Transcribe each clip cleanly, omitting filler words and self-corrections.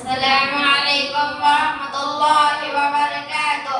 السلام علیکم ورحمۃ اللہ وبرکاتہ.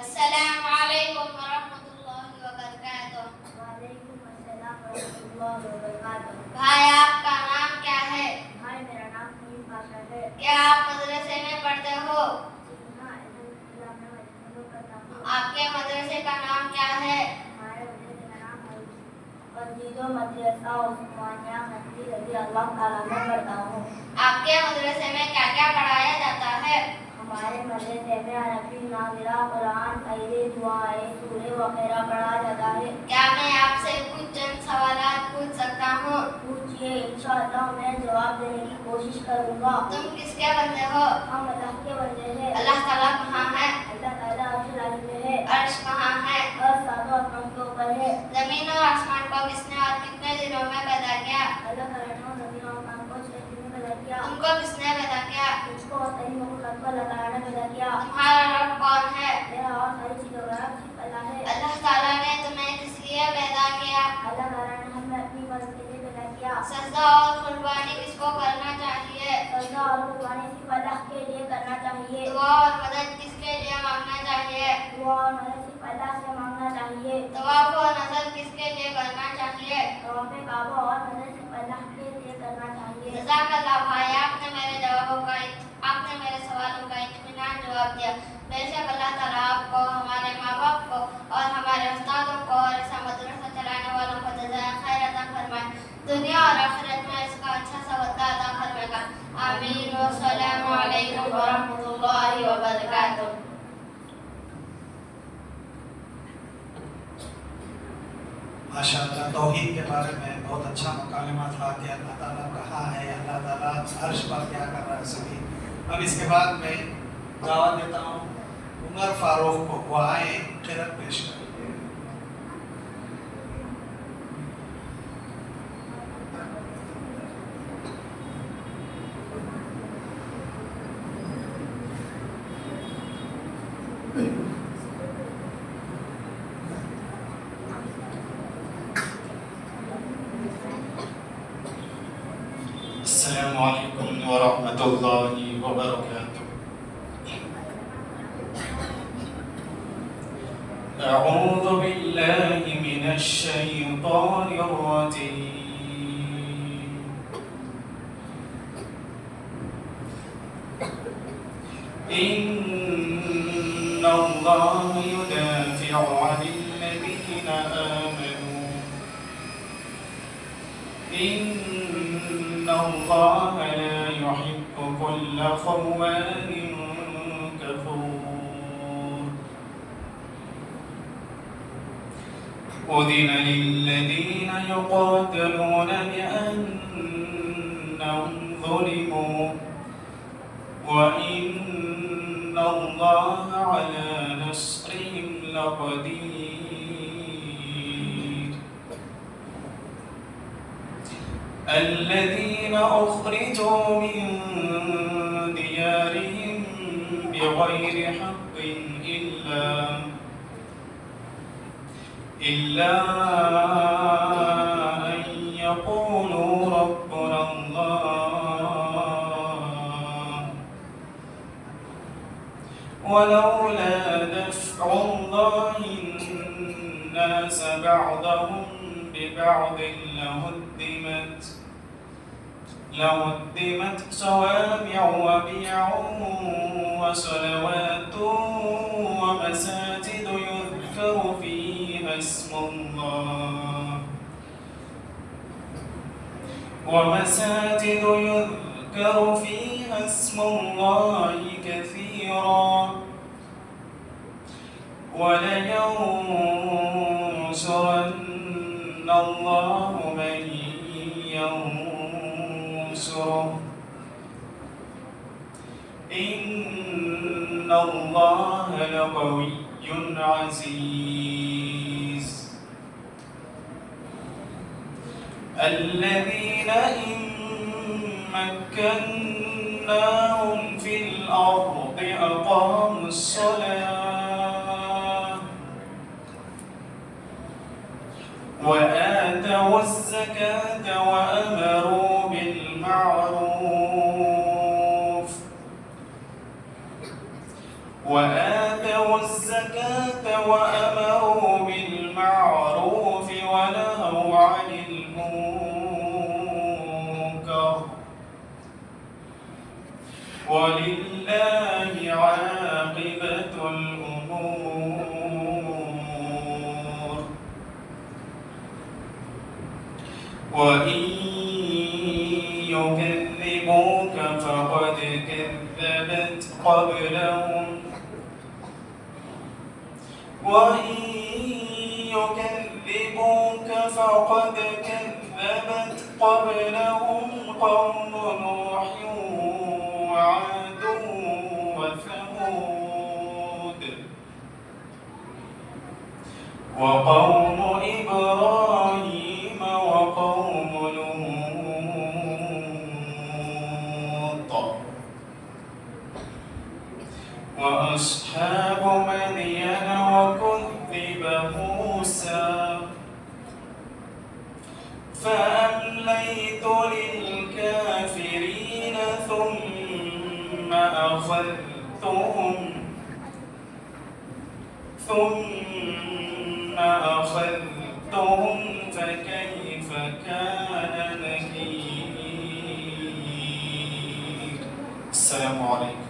السلام علیکم ورحمۃ اللہ وبرکاتہ. وعلیکم السلام ورحمۃ اللہ وبرکاتہ. بھائی آپ کا نام کیا ہے؟ بھائی میرا نام نیم پاشا ہے. کیا آپ مدرسے میں پڑھتے ہو؟ آپ کے مدرسے کا نام کیا ہے؟ ہمارے مدرسے کا نام مسجد مدرسہ عثمانیہ مندی رضی اللہ تعالیٰ میں پڑھتا ہوں. آپ کے مدرسے میں کیا کیا پڑھایا جاتا ہے؟ ہمارے مدرسے میں عربی، ناظرہ، قرآن، پہلے دعائیں، سورے وغیرہ پڑھا جاتا ہے. کیا میں آپ سے کچھ چند سوالات پوچھ سکتا ہوں؟ پوچھئے، انشاءاللہ میں جواب دینے کی کوشش کروں گا. تم کس کے بندے ہو؟ ہم اللہ کے بندے ہیں. اللہ تعالیٰ کہاں ہے؟ اللہ تعالیٰ عرش العظیم میں ہے. عرش کہاں ہے؟ اور ساتوں آسمان کے اوپر ہے. زمین اور آسمان کو کس نے اور کتنے دنوں میں پیدا کیا؟ اللہ تعالیٰ نے زمین اور آسمان کو 6 دن میں پیدا کیا. تم کو کس نے پیدا کیا؟ مجھ کو اور تیری مخلوقات کو اللہ تعالیٰ نے پیدا کیا. تمہارا رب کون ہے؟ میرا اور ساری چیزوں کا رب صرف اللہ ہے. اللہ تعالیٰ نے تمہیں کس لیے پیدا کیا؟ اللہ تعالیٰ نے ہمیں اپنی مدد کے لیے پیدا کیا. سجدہ اور قربانی کس کو کرنا چاہیے؟ سجدہ اور قربانی صرف اللہ کے لیے کرنا چاہیے. دعا اور مدد کس کے لیے مانگنا چاہیے؟ دعا اور مدد صرف اللہ سے مانگنا چاہیے. طواف اور نذر کس کے لیے کرنا چاہیے؟ طواف کعبہ اور نذر صرف اللہ کے لیے کرنا چاہیے. جزاک اللہ بھائی، آپ نے میرے سوالوں کا اطمینان جواب دیا. بے شک اللہ تعالیٰ آپ کو، ہمارے ماں باپ کو اور ہمارے استادوں کو اور ایسا مدرسہ چلانے والوں کو جزائے خیر عطا فرمائے. دنیا اور آخرت میں اس کا اچھا سا بدلہ عطا فرمائے گا. آمین. والسلام علیکم ورحمۃ اللہ وبرکاتہ. ماشاء اللہ، توحید کے بارے میں بہت اچھا مکالمہ تھا کہ اللہ تعالیٰ کہاں ہے، اللہ تعالیٰ عرش پر کیا کر رہا ہے سبھی. اب اس کے بعد میں دعوت دیتا ہوں عمر فاروق کو، وہ آئے قرأت پیش کریں. السلام علیکم ورحمۃ اللہ وبرکاتہ. اعوذ باللہ من الشیطان الرجیم. ان اللہ يدافع عن الذین آمنوا ان اللہ لا يحب كل خوان كفور. أذن للذين يقاتلون بأنهم ظلموا وإن الله على نصرهم لقدير. الذين أخرجوا من ديارهم بغير حق إلا أن يقولوا ربنا الله ولولا دفع الله الناس بعضهم ببعض لهدمت صوامع وبيع وصلوات ومساجد يذكر فيها اسم الله كثيرا ولينصرن الله من ينصره إن الله لقوي عزيز. الذين إن مكناهم في الأرض أقاموا الصلاة وآتوا الزكاة وأمروا بالمعروف وآتوا الزكاة وأمروا بالمعروف ونهوا عن المنكر ولله عاقبة الأمور وإن يكذبوك فقد كذبت قبلهم قوم نوح وعاد وثمود وقوم إبراهيم وقوم لوط وأصحاب مدين وكذب موسى فأمليت للكافرين ثم أخذتهم فكيف كان نكير. السلام عليكم.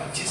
25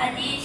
حديث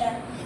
4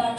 5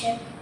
6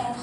7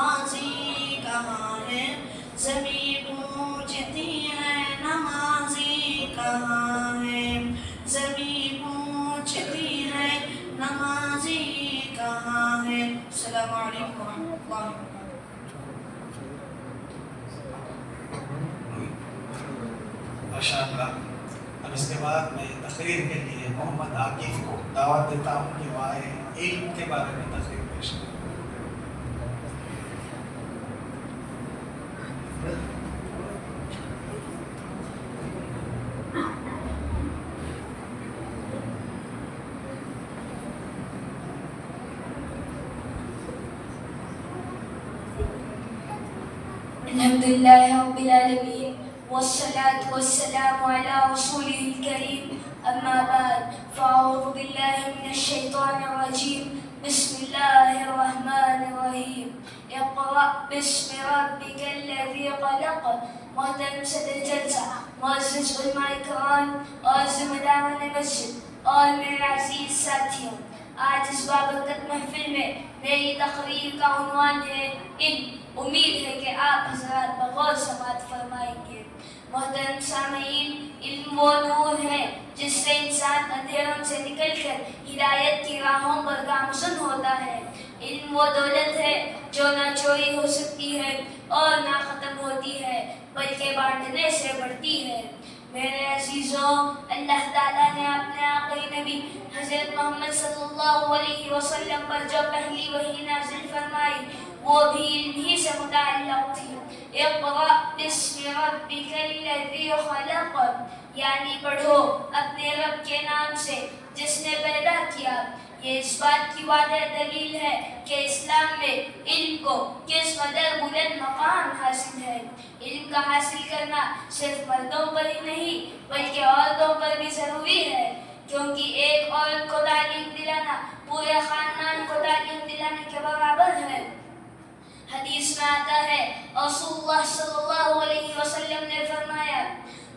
غازی کہاں ہے، زمین پوچھتی ہے نمازی کہاں ہے، زمین پوچھتی ہے نمازی کہاں ہے۔ السلام علیکم ورحمۃ اللہ وبرکاتہ۔ ماشاء اللہ۔ اب اس کے بعد میں تقریر کے لیے محمد عاکف کو دعوت دیتا ہوں کہ وہ آئے علم کے بارے میں تقریر پیش کریں۔ الحمد لله رب العالمين والصلاة والسلام على رسوله الكريم، أما بعد، فأعوذ بالله من الشيطان الرجيم، بسم الله الرحمن الرحيم، اقرأ باسم ربك الذي خلق۔ محترم صدر جلسہ، معزز علماء کرام اور ذمہ داران مسجد اور میرے عزیز ساتھیوں، آج اس بابرکت محفل میں میری تقریر کا عنوان ہے علم۔ امید ہے کہ آپ حضرات بغور سماعت فرمائیں گے۔ محترم سامعین، علم وہ نور ہے جس سے انسان اندھیروں سے نکل کر ہدایت کی راہوں پر گامزن ہوتا ہے۔ علم وہ دولت ہے جو نہ چوری ہو سکتی ہے اور نہ ختم ہوتی ہے، بلکہ بانٹنے سے بڑھتی ہے۔ میرے عزیزوں، اللہ تعالیٰ نے اپنے آخری نبی حضرت محمد صلی اللہ علیہ وسلم پر جو پہلی وحی نازل فرمائی وہ بھی علم ہی سے متعلق تھی۔ اقرأ باسم ربک الذی خلق، یعنی پڑھو اپنے رب کے نام سے جس نے پیدا کیا۔ یہ اس بات کی واضح دلیل ہے کہ اسلام میں علم کو کس قدر بلند مقام حاصل ہے۔ علم کا حاصل کرنا صرف مردوں پر ہی نہیں بلکہ عورتوں پر بھی ضروری ہے، کیونکہ ایک عورت کو تعلیم دلانا پورے خاندان کو تعلیم دلانے کے برابر ہے۔ حدیث میں آتا ہے، رسول اللہ صلی اللہ علیہ وسلم نے فرمایا،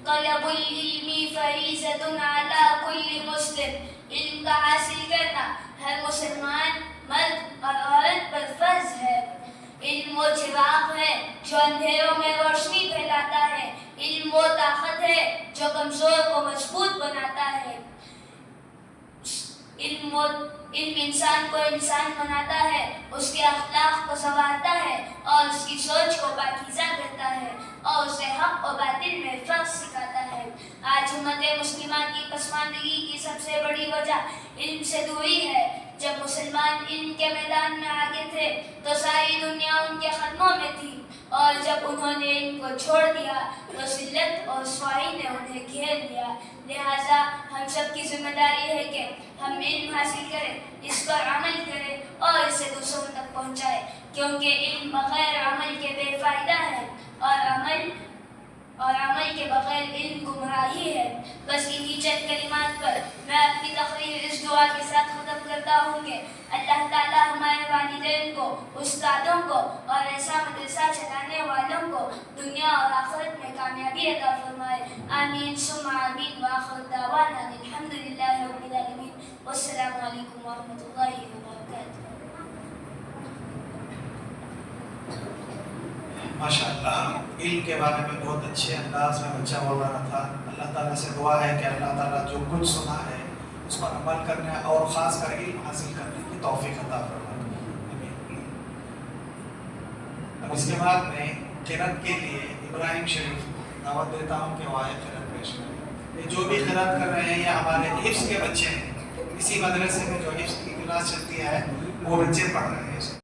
طلب العلم فریضۃ علی کل مسلم، علم کا حاصل کرنا ہر مسلمان مرد اور عورت پر فرض ہے۔ علم وہ چراغ ہے جو اندھیروں میں روشنی پھیلاتا ہے، علم وہ طاقت ہے جو کمزور کو مضبوط بناتا ہے۔ علم انسان کو انسان بناتا ہے، اس کے اخلاق کو سنوارتا ہے اور اس کی سوچ کو پاکیزہ کرتا ہے اور اسے حق و باطل میں فرق سکھاتا ہے۔ آج امت مسلمہ کی پسماندگی کی سب سے بڑی وجہ علم سے دوری ہے۔ جب مسلمان علم کے میدان میں آگے تھے تو ساری دنیا ان کے قدموں میں تھی، اور جب انہوں نے علم کو چھوڑ دیا تو ذلت اور رسوائی نے انہیں گھیر لیا۔ لہٰذا ہم سب کی ذمہ داری ہے کہ ہم علم حاصل کریں، اس پر عمل کریں اور اسے دوسروں تک پہنچائیں، کیونکہ علم بغیر عمل کے بے فائدہ ہے اور عمل کے بغیر علم گمراہی ہے۔ بس انہی چند کلمات پر میں اپنی تقریر اس دعا کے ساتھ ختم کرتا ہوں کہ اللہ تعالیٰ ہمارے والدین کو، استادوں کو اور ایسا مدرسہ چلانے والوں کو دنیا اور آخرت میں کامیابی عطا فرمائے۔ آمین ثم آمین، وآخر دعوانا الحمد للہ رب العالمین، والسلام علیکم ورحمۃ اللہ وبرکاتہ۔ ماشاءاللہ، علم کے بارے میں بہت اچھے انداز میں بچہ بول رہا تھا۔ اللہ تعالیٰ سے دعا ہے کہ اللہ تعالیٰ جو کچھ سنا ہے اس پر عمل کرنے اور خاص کر علم حاصل کرنے کی توفیق عطا فرمائے۔ اب اس کے بعد میں قرأت کے لیے ابراہیم شریف دعوت دیتا ہوں کہ وہ آئے قرأت پیش کریں۔ یہ جو بھی قرأت کر رہے ہیں یہ ہمارے حفظ کے بچے ہیں، اسی مدرسے میں جو حفظ کی کلاس چلتی ہے وہ بچے پڑھ رہے ہیں۔